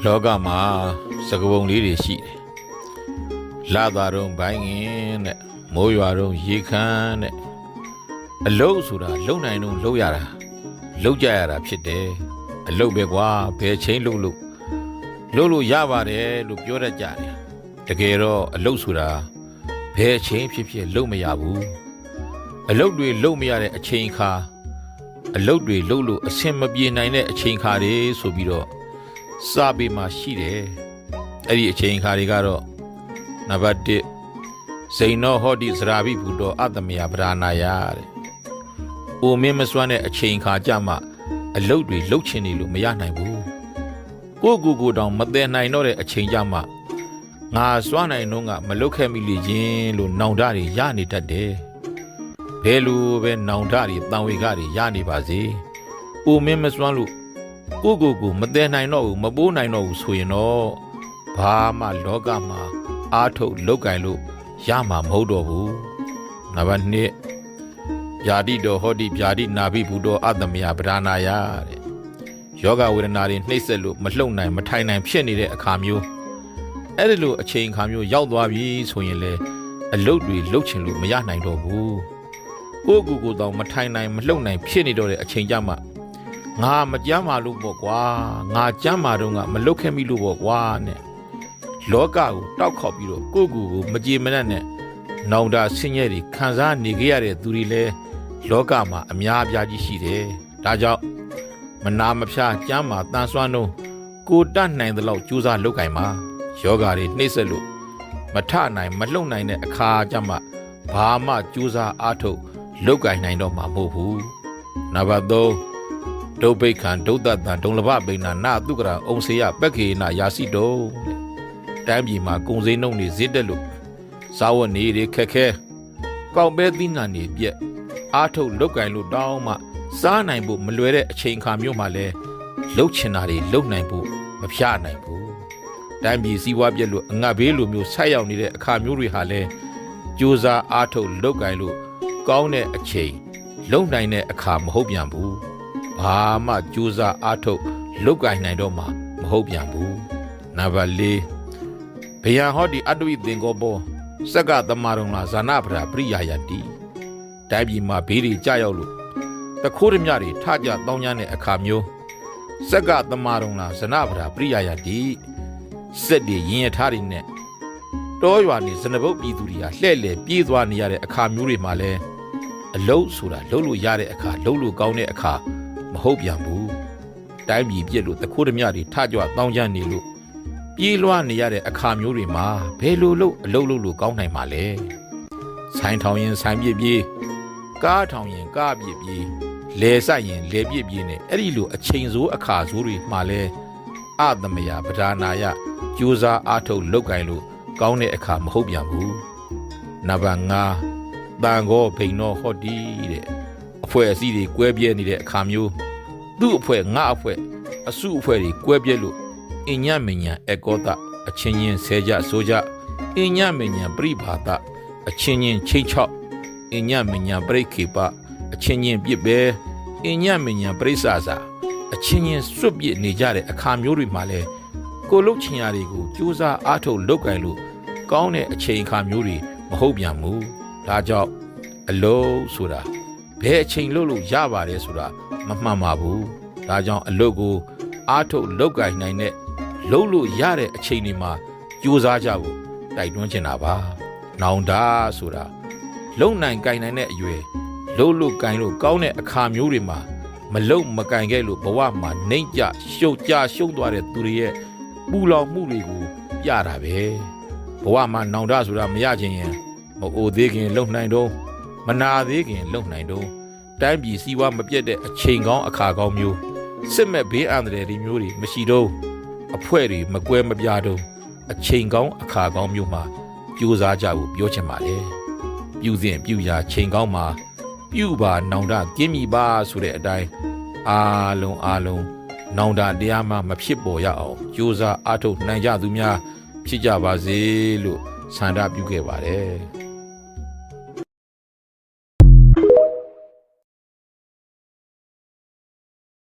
လောကမှာစကပုံလေးတွေရှိတယ်လာသာတော့ဘိုင်းငင်တဲ့မိုးရွာတော့ရေခမ်းတဲ့အလုတ်ဆိုတာလုံနိုင်တော့လုံရတာလုံကြရတာဖြစ်တယ်အလုတ်ပဲကွာဘယ်ချိန်လုံလို့ရပါတယ်လို့ပြောတတ်ကြတယ်တကယ်တော့အလုတ်ဆိုတာဘယ်ချိန်ဖြစ်လုံမရဘူးအလုတ်တွေလုံမရတဲ့အချိန်ခါအလုတ်တွေလုံလို့အဆင်မပြေနိုင်တဲ့အချိန်ခါတွေဆိုပြီးတော့စာပေမှာရှိတယ်အဲ့ဒီအချိန်ခါတွေကတော့နံပါတ်1စိန်နောဟောတိစရာဘိဘူတောအတ္တမယဗရာနာယတဲ့အိုမင်းမစွမ်းတဲ့အချိန်ခါကြမှာအလုတ်တွေလှုပ်ချင်နေလို့မရနိုင်ဘူးကိုတောင်မတည်နိုင်တော့တဲ့အချိန်ကြမှာငါစွမ်းနိုင်တော့ကမလုတ်ခဲ့မိလေခြင်းလို့နောင်တတွေရနေတတ်တယ်ဘယ်လိုပဲနောင်တတွေတန်ဝေကတွေရနေပါစေအိုမင်းမစွမ်းလို့ကိုမတည်နိုင်တော့ဘူးမပိုးနိုင်တော့ဘူးဆိုရင်တော့ဘာမှလောကမှာအားထုတ်လောက်ကင်လို့ရမှာမဟုတ်တော့ဘူးနံပါတ်2ဗျာတိတော်ဟောတိဗျာတိနာဘိဘူတော်အတ္တမယဗရာနာယတဲ့ယောဂဝေဒနာတွေနှိမ့်ဆက်လို့မလှုပ်နိုင်မထိုင်နိုင်ဖြစ်နေတဲ့အခါမျိုးအဲ့ဒီလိုအချိန်အခါမျိုးရောက်သွားပြီဆိုရင်လေအလုတ်တွေလှုပ်ချင်လို့မရနိုင်တော့ဘူးကိုတောင်မထိုင်နိုင်မလှုပ်နိုင်ဖြစ်နေတော့တဲ့အချိန်ကြမှာငါမကြမ်းပါလို့ပေါ့ကွာငါကြမ်းပါတော့ငါမလုတ်ခဲ့မိလို့ပေါ့ကွာနဲ့လောကကိုတောက်ခေါက်ပြီးတော့ကိုမကြေမနက်နဲ့နောင်တဆင်းရဲတွေခံစားနေကြရတဲ့သူတွေလည်းလောကမှာအများအပြားကြီးရှိတယ်ဒါကြောင့်မနာမဖြားကြမ်းပါတန်ဆွမ်းတော့ကိုတတ်နိုင်တဲ့လောက်ကြိုးစားလုပ်ကင်ပါယောဂါတွေနှိမ့်ဆက်လို့မထနိုင်မလှုပ်နိုင်တဲ့အခါကြမှာဘာမှကြိုးစားအားထုတ်လုပ်ကင်နိုင်တော့မှာမဟုတ်ဘူးနံပါတ်3ဒုဗိခံဒုတ္တတံဒုံလဘဗိနာနာတုကရာအုံစေယပက္ခေနာယာစီတုံတိုင်းပြည်မှာကုံစိမ်းနှုံးတွေဈေးတက်လို့စားဝတ်နေတွေခက်ခဲကောက်ပဲသီးနှံတွေပြက်အားထုတ်လုတ်ကင်လို့တောင်းမှစားနိုင်ဖို့မလွယ်တဲ့အချိန်ခါမျိုးမှာလဲလှုပ်ချင်တာတွေလှုပ်နိုင်ဖို့မဖြားနိုင်ဘူးတိုင်းပြည်စည်းဝါးပြက်လို့အငတ်ဘေးလိုမျိုးဆက်ရောက်နေတဲ့အခါမျိုးတွေဟာလဲကြိုးစားအားထုတ်လုတ်ကင်လို့ကောင်းတဲ့အချိန်လုံနိုင်တဲ့အခါမဟုတ်ပြန်ဘူးဘာမှကြိုးစားအားထုတ်လုတ်ကင်နိုင်တော့မှမဟုတ်ပြန်ဘူးနံပါတ်4ဘယံဟောတိအတ္တဝိသင်္ကောဘောစက္ကသမရုံလာဇာနာပရာပရိယာယတိတိုင်းပြည်မှာဘေးတွေကြောက်ရောက်လို့တခိုးဓမြတွေထကြတောင်းကြတဲ့အခါမျိုးစက္ကသမရုံလာဇာနာပရာပရိယာယတိစက်တွေရင်ရထားတွေနဲ့တောရွာနေဇနဘုတ်ပြည်သူတွေကလှဲ့လေပြေးသွားနေရတဲ့အခါမျိုးတွေမှာလဲအလုံးဆိုတာလှုပ်လို့ရတဲ့အခါလှုပ်လို့ကောင်းတဲ့အခါမဟုတ်ပြန်ဘူးတိုင်းပြည်ပြက်လို့တခိုးဓမြတွေထကြတောင်းကြနေလို့ပြေးလွှားနေရတဲ့အခါမျိုးတွေမှာဘယ်လိုလုပ်အလုပ်လုပ်လို့ကောင်းနိုင်မှာလဲဆိုင်ထောင်ရင်ဆိုင်ပြည့်ပြေးကားထောင်ရင်ကားပြည့်ပြေးလဲဆိုင်ရင်လဲပြည့်ပြေးနဲ့အဲ့ဒီလိုအချိန်စိုးအခါစိုးတွေမှာလဲအတ္တမယဗဒါနာယကြိုးစားအားထုတ်လုပ်ကင်လို့ကောင်းတဲ့အခါမဟုတ်ပြန်ဘူးနံပါတ်5တန်ခောဘိန်နောဟောတိတဲ့အဖွဲ့အစည်းတွေကွဲပြဲနေတဲ့အခါမျိုးသူ့အဖွဲ့ငါအဖွဲ့အစုအဖွဲ့တွေကွဲပြဲလို့အညမညာအကောတအချင်းချင်းဆဲကြဆိုကြအညမညာပြိဘာတအချင်းချင်းချိန်ချောက်အညမညာပြိခေပအချင်းချင်းပြစ်ပဲအညမညာပြိစာစာအချင်းချင်းစွတ်ပြစ်နေကြတဲ့အခါမျိုးတွေမှာလဲကိုလုတ်ချင်ရတွေကိုကြိုးစားအားထုတ်လုပ်ကင်လို့ကောင်းတဲ့အချိန်အခါမျိုးတွေမဟုတ်ပြန်ဘူးဒါကြောင့်အလုံးဆိုတာဘယ်အချိန်လို့ရပါတယ်ဆိုတာမမှန်ပါဘူးဒါကြောင့်အလုပ်ကိုအားထုတ်လုပ်ကင်နိုင်တဲ့လုပ်လို့ရတဲ့အချိန်တွေမှာကြိုးစားကြဖို့တိုက်တွန်းချင်တာပါနောင်တဆိုတာလုံနိုင်ကင်နိုင်တဲ့အရွယ်လုပ်လို့ကင်လို့ကောင်းတဲ့အခါမျိုးတွေမှာမလုံမကင်ခဲ့လို့ဘဝမှာနှိမ့်ကြရှုပ်သွားတဲ့သူတွေရဲ့ပူလောင်မှုတွေကိုပြတာပဲဘဝမှာနောင်တဆိုတာမရခြင်းရင်မအိုသေးခင်လုံနိုင်တော့မနာသေးခင်လုံနိုင်တော့တိုင်းပြည်စည်းဝါးမပြတ်တဲ့အချိန်ကောင်းအခါကောင်းမျိုးစစ်မဲ့ဘေးအန္တရာယ်တွေမျိုးတွေမရှိတော့အဖွဲ့တွေမကွဲမပြားတော့အချိန်ကောင်းအခါကောင်းမျိုးမှာကြိုးစားကြဖို့ပြောချင်ပါတယ်ပြုစဉ်ပြုရာချိန်ကောင်းမှာပြုပါနောင်တကင်းမိပါဆိုတဲ့အတိုင်းအားလုံးနောင်တတရားမှမဖြစ်ပေါ်ရအောင်ကြိုးစားအားထုတ်နိုင်ကြသူများဖြစ်ကြပါစေလို့ဆန္ဒပြုခဲ့ပါတယ်